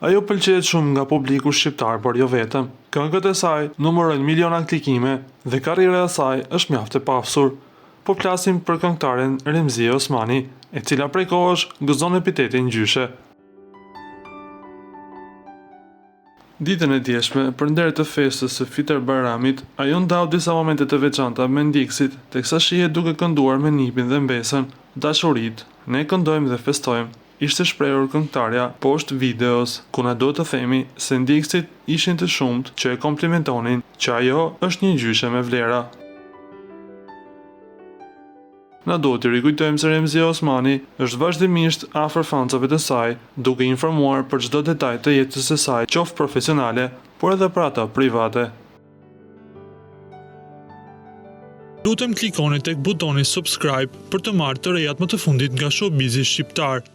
Ajo pëlqejet shumë nga publiku shqiptar, por jo vetëm. Këngët e saj numërojnë miliona klikime dhe karriera e saj është mjaft e pasur. Po flasim për këngëtaren Remzia Osmani, e cila prej kohësh gëzon epitetin gjyshe. Ditën e djeshme, përndërë të festës së Fiter Bajramit, ajo ndau disa momente të veçanta me ndjekësit, teksa shihet duke kënduar me nipin dhe mbesën. Dashurit, ne këndojmë dhe festojmë. Ishte shprehur këngëtarja poshtë videos, ku na duhet të themi se ndjekësit ishin të shumt që e komplimentonin që ajo është një gjyshe me vlera. Na duhet të rikujtojmë se Remzia Osmani është vazhdimisht afër fansave të saj, duke informuar për çdo detaj të jetës së saj, qoftë profesionale, por edhe për ata private. Lutem klikoni tek butoni subscribe për të marrë të rejat më të fundit nga showbizi shqiptar.